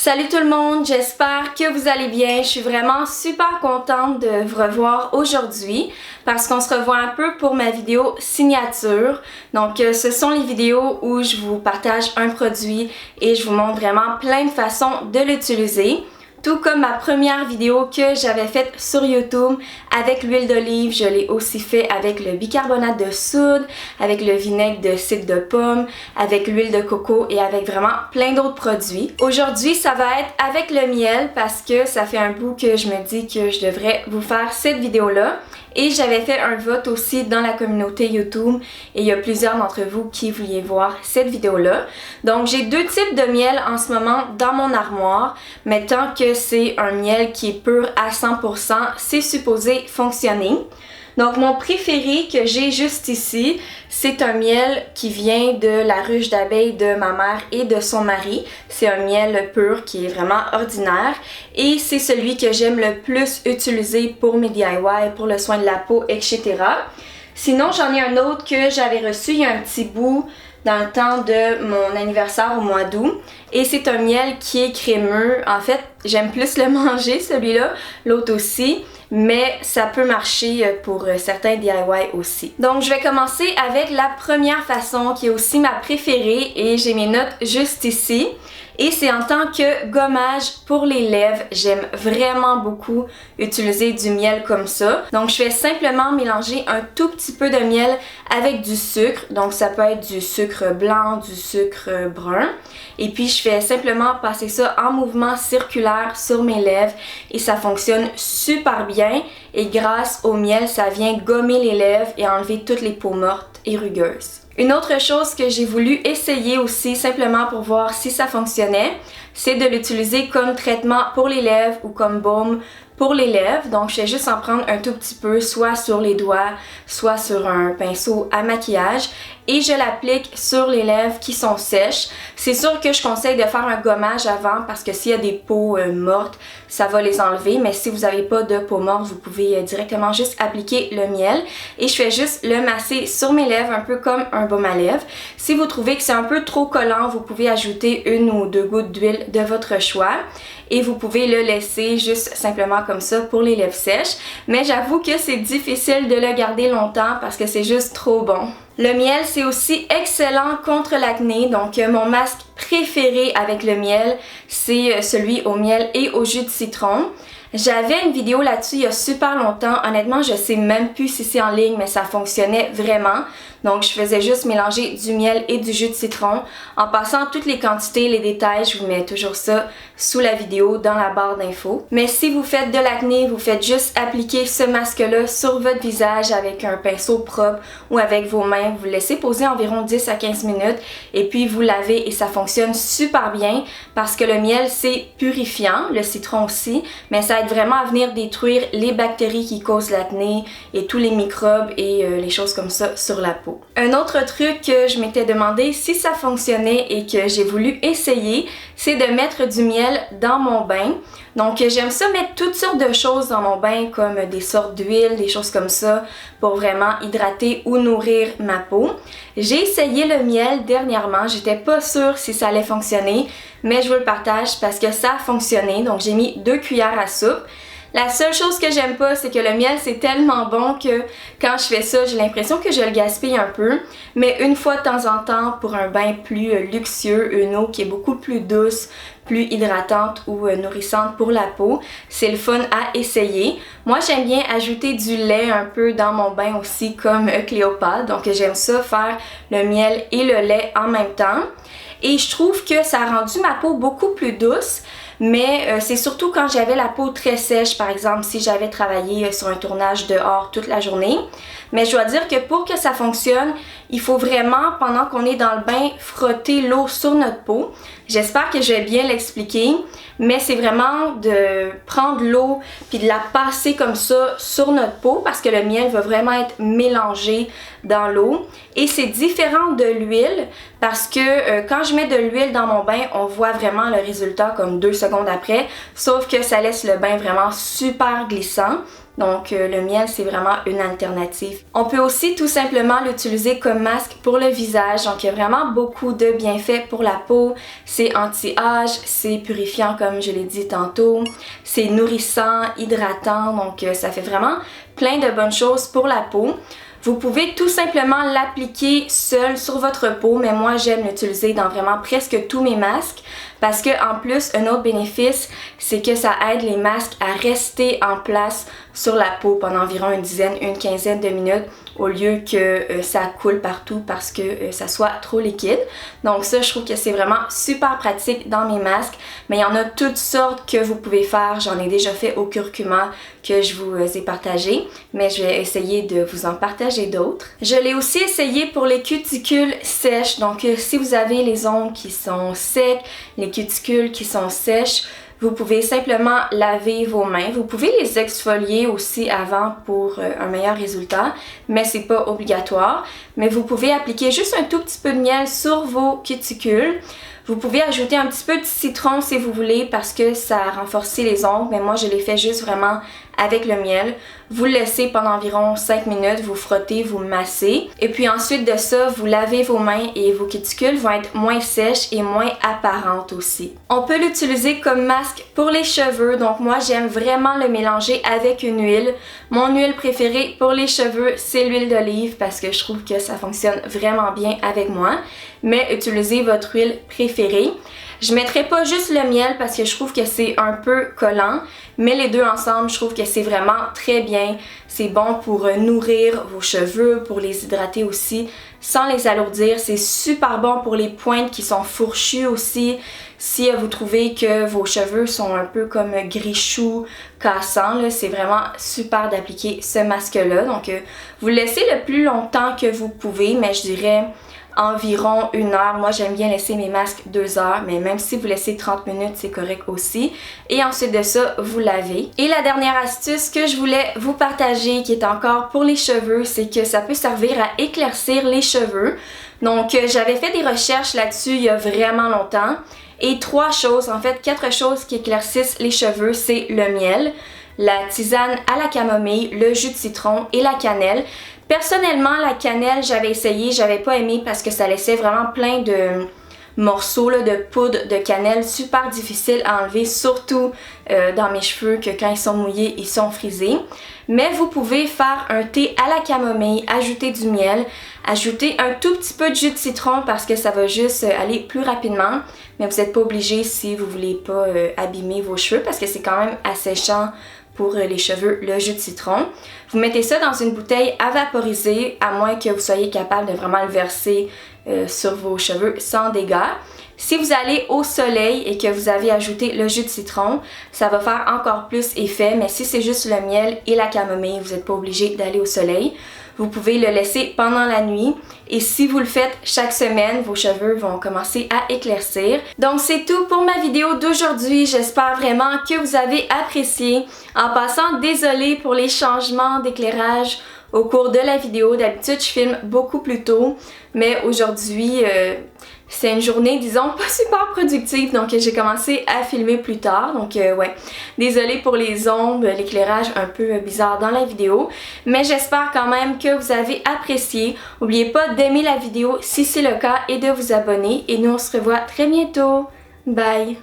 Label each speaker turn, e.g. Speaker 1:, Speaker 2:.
Speaker 1: Salut tout le monde, j'espère que vous allez bien. Je suis vraiment super contente de vous revoir aujourd'hui parce qu'on se revoit un peu pour ma vidéo signature. Donc ce sont les vidéos où je vous partage un produit et je vous montre vraiment plein de façons de l'utiliser. Tout comme ma première vidéo que j'avais faite sur YouTube avec l'huile d'olive, je l'ai aussi fait avec le bicarbonate de soude, avec le vinaigre de cidre de pomme, avec l'huile de coco et avec vraiment plein d'autres produits. Aujourd'hui, ça va être avec le miel parce que ça fait un bout que je me dis que je devrais vous faire cette vidéo-là. Et j'avais fait un vote aussi dans la communauté YouTube et il y a plusieurs d'entre vous qui vouliez voir cette vidéo-là. Donc j'ai deux types de miel en ce moment dans mon armoire, mais tant que c'est un miel qui est pur à 100%, c'est supposé fonctionner. Donc mon préféré que j'ai juste ici, c'est un miel qui vient de la ruche d'abeilles de ma mère et de son mari. C'est un miel pur qui est vraiment ordinaire et c'est celui que j'aime le plus utiliser pour mes DIY, pour le soin de la peau, etc. Sinon j'en ai un autre que j'avais reçu il y a un petit bout dans le temps de mon anniversaire au mois d'août et c'est un miel qui est crémeux. En fait, j'aime plus le manger celui-là, l'autre aussi, mais ça peut marcher pour certains DIY aussi. Donc je vais commencer avec la première façon qui est aussi ma préférée et j'ai mes notes juste ici. Et c'est en tant que gommage pour les lèvres. J'aime vraiment beaucoup utiliser du miel comme ça. Donc je vais simplement mélanger un tout petit peu de miel avec du sucre. Donc ça peut être du sucre blanc, du sucre brun. Et puis je fais simplement passer ça en mouvement circulaire sur mes lèvres et ça fonctionne super bien. Et grâce au miel, ça vient gommer les lèvres et enlever toutes les peaux mortes et rugueuses. Une autre chose que j'ai voulu essayer aussi simplement pour voir si ça fonctionnait, c'est de l'utiliser comme traitement pour les lèvres ou comme baume pour les lèvres. Donc je vais juste en prendre un tout petit peu, soit sur les doigts, soit sur un pinceau à maquillage et je l'applique sur les lèvres qui sont sèches. C'est sûr que je conseille de faire un gommage avant parce que s'il y a des peaux mortes, ça va les enlever, mais si vous n'avez pas de peau morte, vous pouvez directement juste appliquer le miel et je fais juste le masser sur mes lèvres un peu comme un baume à lèvres. Si vous trouvez que c'est un peu trop collant, vous pouvez ajouter une ou deux gouttes d'huile de votre choix et vous pouvez le laisser juste simplement comme ça pour les lèvres sèches, mais j'avoue que c'est difficile de le garder longtemps parce que c'est juste trop bon. Le miel, c'est aussi excellent contre l'acné, donc mon masque préféré avec le miel, c'est celui au miel et au jus de citron. J'avais une vidéo là-dessus il y a super longtemps, honnêtement je sais même plus si c'est en ligne mais ça fonctionnait vraiment. Donc je faisais juste mélanger du miel et du jus de citron. En passant toutes les quantités, les détails, je vous mets toujours ça sous la vidéo dans la barre d'infos. Mais si vous faites de l'acné, vous faites juste appliquer ce masque-là sur votre visage avec un pinceau propre ou avec vos mains. Vous le laissez poser environ 10 à 15 minutes et puis vous lavez et ça fonctionne super bien parce que le miel c'est purifiant, le citron aussi, mais ça aide vraiment à venir détruire les bactéries qui causent l'acné et tous les microbes et les choses comme ça sur la peau. Un autre truc que je m'étais demandé si ça fonctionnait et que j'ai voulu essayer, c'est de mettre du miel dans mon bain. Donc j'aime ça mettre toutes sortes de choses dans mon bain comme des sortes d'huile, des choses comme ça pour vraiment hydrater ou nourrir ma peau. J'ai essayé le miel dernièrement, j'étais pas sûre si ça allait fonctionner, mais je vous le partage parce que ça a fonctionné. Donc j'ai mis 2 cuillères à soupe. La seule chose que j'aime pas, c'est que le miel c'est tellement bon que quand je fais ça, j'ai l'impression que je le gaspille un peu. Mais une fois de temps en temps, pour un bain plus luxueux, une eau qui est beaucoup plus douce, plus hydratante ou nourrissante pour la peau, c'est le fun à essayer. Moi j'aime bien ajouter du lait un peu dans mon bain aussi comme Cléopâtre. Donc j'aime ça faire le miel et le lait en même temps. Et je trouve que ça a rendu ma peau beaucoup plus douce. Mais c'est surtout quand j'avais la peau très sèche, par exemple si j'avais travaillé sur un tournage dehors toute la journée. Mais je dois dire que pour que ça fonctionne, il faut vraiment, pendant qu'on est dans le bain, frotter l'eau sur notre peau. J'espère que je vais bien l'expliquer, mais c'est vraiment de prendre l'eau puis de la passer comme ça sur notre peau parce que le miel va vraiment être mélangé dans l'eau. Et c'est différent de l'huile parce que quand je mets de l'huile dans mon bain, on voit vraiment le résultat comme 2 secondes après, sauf que ça laisse le bain vraiment super glissant. Donc le miel, c'est vraiment une alternative. On peut aussi tout simplement l'utiliser comme masque pour le visage. Donc il y a vraiment beaucoup de bienfaits pour la peau. C'est anti-âge, c'est purifiant comme je l'ai dit tantôt, c'est nourrissant, hydratant. Donc ça fait vraiment plein de bonnes choses pour la peau. Vous pouvez tout simplement l'appliquer seul sur votre peau, mais moi j'aime l'utiliser dans vraiment presque tous mes masques parce que en plus, un autre bénéfice, c'est que ça aide les masques à rester en place sur la peau pendant environ une quinzaine de minutes au lieu que ça coule partout parce que ça soit trop liquide. Donc ça, je trouve que c'est vraiment super pratique dans mes masques, mais il y en a toutes sortes que vous pouvez faire. J'en ai déjà fait au curcuma que je vous ai partagé, mais je vais essayer de vous en partager d'autres. Je l'ai aussi essayé pour les cuticules sèches, donc si vous avez les ongles qui sont secs, les cuticules qui sont sèches, vous pouvez simplement laver vos mains. Vous pouvez les exfolier aussi avant pour un meilleur résultat, mais c'est pas obligatoire. Mais vous pouvez appliquer juste un tout petit peu de miel sur vos cuticules. Vous pouvez ajouter un petit peu de citron si vous voulez parce que ça renforce les ongles, mais moi je l'ai fait juste vraiment avec le miel. Vous le laissez pendant environ 5 minutes, vous frottez, vous massez. Et puis ensuite de ça, vous lavez vos mains et vos cuticules vont être moins sèches et moins apparentes aussi. On peut l'utiliser comme masque pour les cheveux, donc moi j'aime vraiment le mélanger avec une huile. Mon huile préférée pour les cheveux, c'est l'huile d'olive parce que je trouve que ça fonctionne vraiment bien avec moi. Mais utilisez votre huile préférée. Je mettrai pas juste le miel parce que je trouve que c'est un peu collant, mais les deux ensemble, je trouve que c'est vraiment très bien. C'est bon pour nourrir vos cheveux, pour les hydrater aussi, sans les alourdir. C'est super bon pour les pointes qui sont fourchues aussi. Si vous trouvez que vos cheveux sont un peu comme gris chou, cassants, c'est vraiment super d'appliquer ce masque-là. Donc, vous le laissez le plus longtemps que vous pouvez, mais je dirais environ 1 heure. Moi j'aime bien laisser mes masques 2 heures, mais même si vous laissez 30 minutes, c'est correct aussi. Et ensuite de ça, vous lavez. Et la dernière astuce que je voulais vous partager, qui est encore pour les cheveux, c'est que ça peut servir à éclaircir les cheveux. Donc j'avais fait des recherches là-dessus il y a vraiment longtemps. Et 3 choses, en fait 4 choses qui éclaircissent les cheveux, c'est le miel, la tisane à la camomille, le jus de citron et la cannelle. Personnellement, la cannelle, j'avais essayé, j'avais pas aimé parce que ça laissait vraiment plein de morceaux là, de poudre de cannelle super difficile à enlever, surtout dans mes cheveux que quand ils sont mouillés, ils sont frisés. Mais vous pouvez faire un thé à la camomille, ajouter du miel, ajouter un tout petit peu de jus de citron parce que ça va juste aller plus rapidement. Mais vous n'êtes pas obligé si vous voulez pas abîmer vos cheveux parce que c'est quand même asséchant pour les cheveux, le jus de citron. Vous mettez ça dans une bouteille à vaporiser, à moins que vous soyez capable de vraiment le verser sur vos cheveux sans dégâts. Si vous allez au soleil et que vous avez ajouté le jus de citron, ça va faire encore plus effet, mais si c'est juste le miel et la camomille, vous n'êtes pas obligé d'aller au soleil. Vous pouvez le laisser pendant la nuit et si vous le faites chaque semaine, vos cheveux vont commencer à éclaircir. Donc c'est tout pour ma vidéo d'aujourd'hui. J'espère vraiment que vous avez apprécié. En passant, désolée pour les changements d'éclairage au cours de la vidéo. D'habitude, je filme beaucoup plus tôt, mais aujourd'hui, c'est une journée, disons, pas super productive, donc j'ai commencé à filmer plus tard. Donc ouais, désolée pour les ombres, l'éclairage un peu bizarre dans la vidéo, mais j'espère quand même que vous avez apprécié. N'oubliez pas d'aimer la vidéo si c'est le cas et de vous abonner. Et nous, on se revoit très bientôt. Bye!